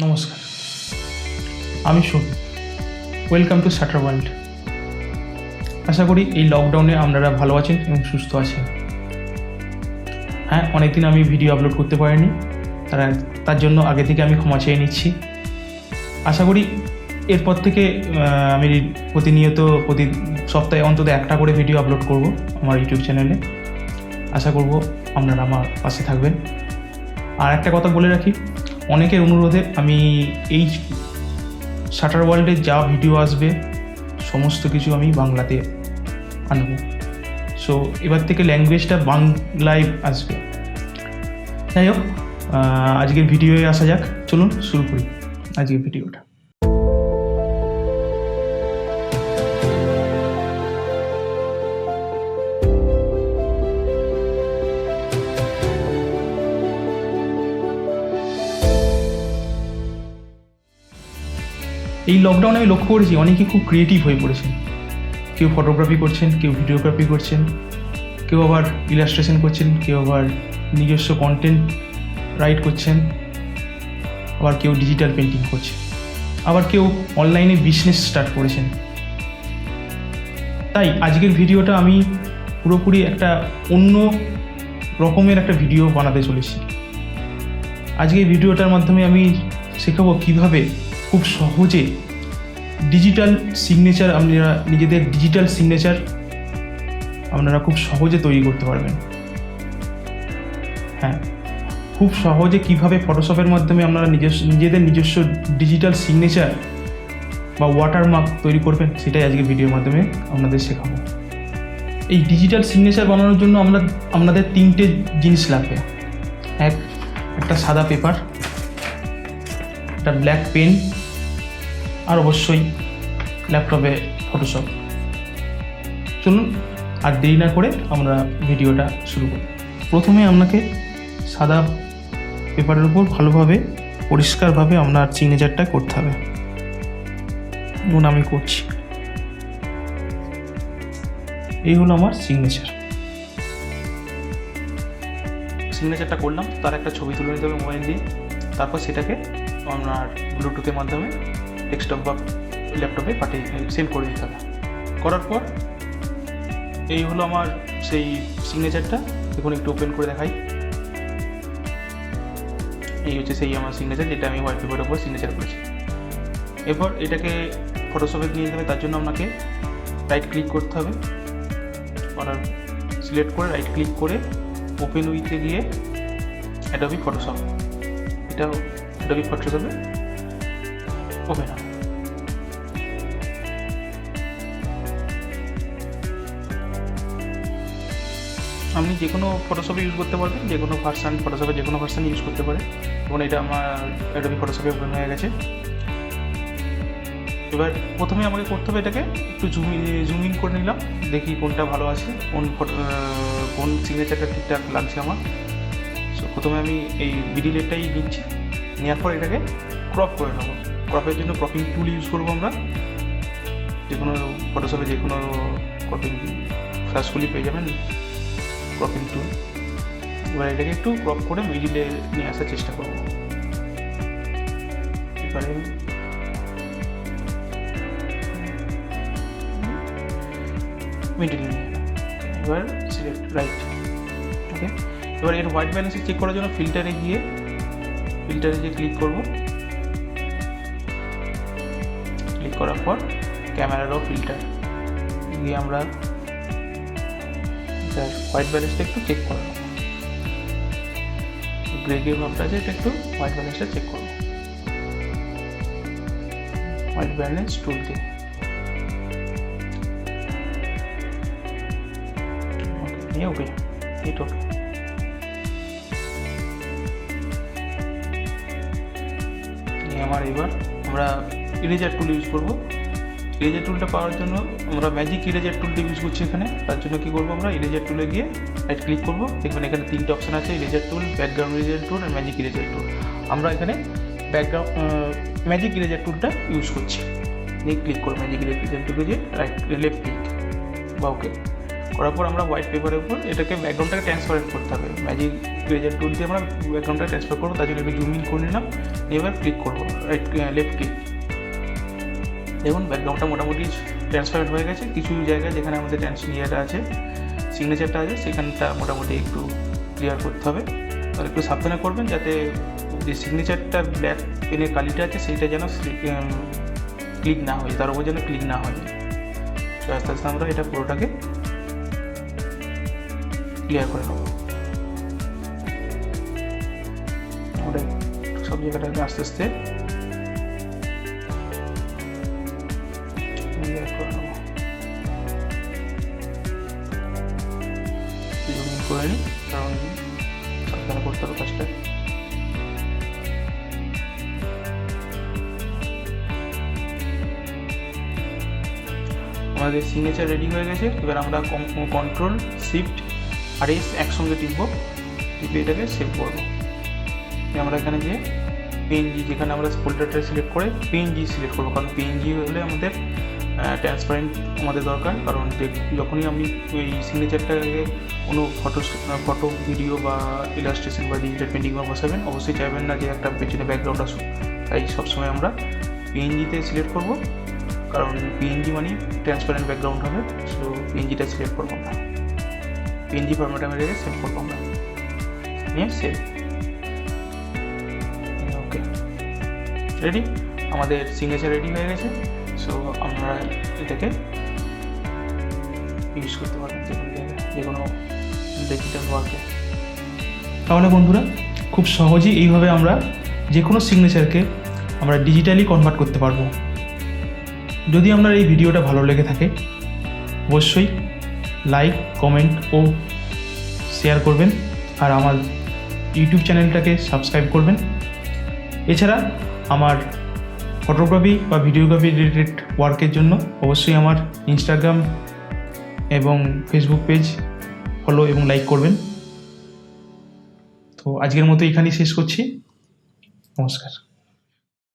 নমস্কার, আমি Shubho. Welcome to shutter world. আশা করি এই লকডাউনে আপনারা ভালো আছেন এবং সুস্থ আছেন। হ্যাঁ, অনেকদিন আমি ভিডিও আপলোড করতে পারিনি, তার জন্য আগে থেকে আমি ক্ষমা চেয়ে নিচ্ছি। আশা করি এরপর থেকে আমি প্রতিনিয়ত প্রতি সপ্তাহে অন্তত একটা করে ভিডিও আপলোড করব আমার ইউটিউব চ্যানেলে। আশা করব আপনারা আমার পাশে থাকবেন। আর একটা কথা বলে রাখি, অনেকের অনুরোধে আমি এই শাটার ওয়ার্ল্ডে যা ভিডিও আসবে সমস্ত কিছু আমি বাংলাতে আনব। সো এবার থেকে ল্যাঙ্গুয়েজটা বাংলায় আসবে। যাই হোক, আজকের ভিডিওয়ে আসা যাক। চলুন শুরু করি আজকের ভিডিওটা। এই লকডাউনে আমি লক্ষ্য করেছি অনেকে খুব ক্রিয়েটিভ হয়ে পড়েছেন। কেউ ফটোগ্রাফি করছেন, কেউ ভিডিওগ্রাফি করছেন, কেউ আবার ইলাস্ট্রেশন করছেন, কেউ আবার নিজস্ব কন্টেন্ট রাইট করছেন, আবার কেউ ডিজিটাল পেন্টিং করছে, আবার কেউ অনলাইনে বিজনেস স্টার্ট করেছেন। তাই আজকের ভিডিওটা আমি পুরোপুরি একটা অন্য রকমের একটা ভিডিও বানাতে চলেছি। আজকের ভিডিওটার মাধ্যমে আমি শেখাবো কীভাবে খুব সহজে ডিজিটাল সিগনেচার আপনারা নিজেদের ডিজিটাল সিগনেচার আপনারা খুব সহজে তৈরি করতে পারবেন। হ্যাঁ, খুব সহজে কিভাবে ফটোশপের মাধ্যমে আপনারা নিজেদের নিজস্ব ডিজিটাল সিগনেচার বা ওয়াটারমার্ক তৈরি করবেন, সেটাই আজকে ভিডিওর মাধ্যমে আপনাদের শেখাবো। এই ডিজিটাল সিগনেচার বানানোর জন্য আপনাদের তিনটে জিনিস লাগবে। একটা সাদা পেপার, একটা ব্ল্যাক পেন, আর অবশ্যই ল্যাপটপে ফটোশপ। চলুন আর দেরি না করে আমরা ভিডিওটা শুরু করি। প্রথমে আপনাকে সাদা পেপারের উপর ভালোভাবে পরিষ্কারভাবে আপনার সিগনেচারটা করতে হবে। যেমন আমি করছি, এই হলো আমার সিগনেচারটা করলাম। তার একটা ছবি তুলে নিতে হবে মোবাইল দিয়ে। তারপর সেটাকে আপনার ব্লুটুথের মাধ্যমে ডেস্কটপ বা ল্যাপটপে সেন্ড করে দিতে হবে। করার পর এই হলো আমার সেই সিগনেচারটা। দেখুন, একটু ওপেন করে দেখাই। এই হচ্ছে সেই আমার সিগনেচার, যেটা আমি হোয়াইট পেপারের উপর সিগনেচার করেছি। এরপর এটাকে ফটোশপে নিয়ে যেতে হবে। তার জন্য আপনাকে রাইট ক্লিক করতে হবে। অর্ডার সিলেক্ট করে রাইট ক্লিক করে ওপেন উইথে গিয়ে অ্যাডোবি ফটোশপ, এটা অ্যাডোবি ফটোশপে ওপেন হবে। আপনি যে কোনো ফটোশপে ইউজ করতে পারবেন, যে কোনো ভার্সান ফটোশপে যে কোনো ভার্সান ইউজ করতে পারে। এবং এটা আমার অ্যাডোবি ফটোশপে ওপেন হয়ে গেছে। এবার প্রথমে আমাকে করতে হবে এটাকে একটু জুম ইন করে নিলাম, দেখি কোনটা ভালো আছে, কোন সিগনেচারটা ঠিকঠাক লাগছে আমার। সো প্রথমে আমি এই মিডিলেরটাই নিচ্ছি। নেওয়ার পর এটাকে ক্রপ করে নেবো। ক্রপের জন্য ক্রপিং টুল ইউজ করবো আমরা। যে কোনো ফটোশপে যে কোনো ক্রপিং ফ্ল্যাশগুলি পেয়ে যাবেন, ক্রপিং টুল। এবার এটাকে একটু ক্রপ করে মিডিলে নিয়ে আসার চেষ্টা করবো। এবারে মিডিলে নিয়ে এবার সিলেক্ট রাইট। ওকে, এবার এর হোয়াইট ব্যালেন্সে চেক করার জন্য ফিল্টারে গিয়ে ক্লিক করব। ক্লিক করার পর ক্যামেরারও ফিল্টার গিয়ে আমরা হোয়াইট ব্যালেন্সটা একটু চেক করব। গ্রে গ্রে ভাবটা আছে, এটা একটু হোয়াইট ব্যালেন্সটা চেক করব। হোয়াইট ব্যালেন্স টুল দিয়ে ওকে, এটা ওকে। আমার এবার আমরা ইরেজার টুল ইউজ করবো। ইরেজার টুলটা পাওয়ার জন্য আমরা ম্যাজিক ইরেজার টুলটা ইউজ করছি এখানে। তার জন্য কী করবো, আমরা ইরেজার টুলে গিয়ে রাইট ক্লিক করবো। দেখবেন এখানে তিনটে অপশান আছে, eraser tool, background eraser tool আর ম্যাজিক ইরেজার টুল। আমরা এখানে ম্যাজিক ইরেজার টুলটা ইউজ করছি। নিয়ে ক্লিক করবো ম্যাজিক ইরেজার টুলে গিয়ে লেফট ক্লিক বা ওকে। করার পর আমরা হোয়াইট পেপারের উপর এটাকে ব্যাকগ্রাউন্ডটাকে ট্রান্সপারেন্ট করতে হবে। ম্যাজিক ইরেজার টুল দিয়ে আমরা ব্যাকগ্রাউন্ডটা ট্রান্সফার করবো, তার জন্য একটু জুম ইন করে নিলাম, এবার ক্লিক করবো লেফট ক্লিক। দেখুন ব্যাকগ্রাউন্ডটা মোটামুটি ট্রান্সপারেন্ট হয়ে গেছে। কিছু জায়গায় যেখানে আমাদের ইয়েটা আছে, সিগনেচারটা আছে, সেখানটা মোটামুটি একটু ক্লিয়ার করতে হবে। আর একটু সাবধানে করবেন যাতে যে সিগনেচারটা ব্ল্যাক পেনের কালিটা আছে সেইটা যেন ক্লিক না হয়, তার উপর যেন ক্লিক না হয়। তো আস্তে আস্তে আমরা এটা পুরোটাকে ক্লিয়ার করে নেব। ওটা সব জায়গাটাকে আস্তে আস্তে ক্লিয়ার করে নেব। করে নিই, কারণ সাবধানে করতে হবে কাজটা। আমাদের সিগনেচার রেডি হয়ে গেছে। এবার আমরা কন্ট্রোল শিফট আর এস একসঙ্গে টিপে এটাকে সেভ করবো। আমরা এখানে যে পিএনজি, যেখানে আমরা ফোল্ডারটা সিলেক্ট করে পিএনজি সিলেক্ট করবো, কারণ পিএনজি হলে আমাদের ট্রান্সপারেন্ট আমাদের দরকার। কারণ যখনই আপনি ওই সিগনেচারটাকে কোনো ফটো ভিডিও বা ইলাস্ট্রেশন বা ডিজিটাল পেন্টিং বা বসাবেন, অবশ্যই চাইবেন না যে একটা পেছনে ব্যাকগ্রাউন্ড আসুক। তাই সবসময় আমরা পিএনজিতে সিলেক্ট করবো, কারণ পিএনজি মানে ট্রান্সপারেন্ট ব্যাকগ্রাউন্ড হবে। সো পিএনজিটা সিলেক্ট করবো আমরা, পিএনজি ফরম্যাট আমরা রেখে সেভ করবো আমরা, নিয়ে সেভ। ওকে, রেডি, আমাদের সিগনেচার রেডি হয়ে গেছে। সো আমরা এটাকে ইউজ করতে পারবেন যে কোনো ডিজিটাল ওয়ার্কে। তাহলে বন্ধুরা, খুব সহজেই এইভাবে আমরা যে কোনো সিগনেচারকে আমরা ডিজিটালি কনভার্ট করতে পারবো। যদি আপনার এই ভিডিওটা ভালো লেগে থাকে, অবশ্যই লাইক, কমেন্ট ও শেয়ার করবেন, আর আমার ইউটিউব চ্যানেলটাকে সাবস্ক্রাইব করবেন। এছাড়া আমার ফটোগ্রাফি বা ভিডিওগ্রাফি রিলেটেড ওয়ার্কের জন্য অবশ্যই আমার ইনস্টাগ্রাম এবং ফেসবুক পেজ ফলো এবং লাইক করবেন। তো আজকের মতো এখানেই শেষ করছি। নমস্কার।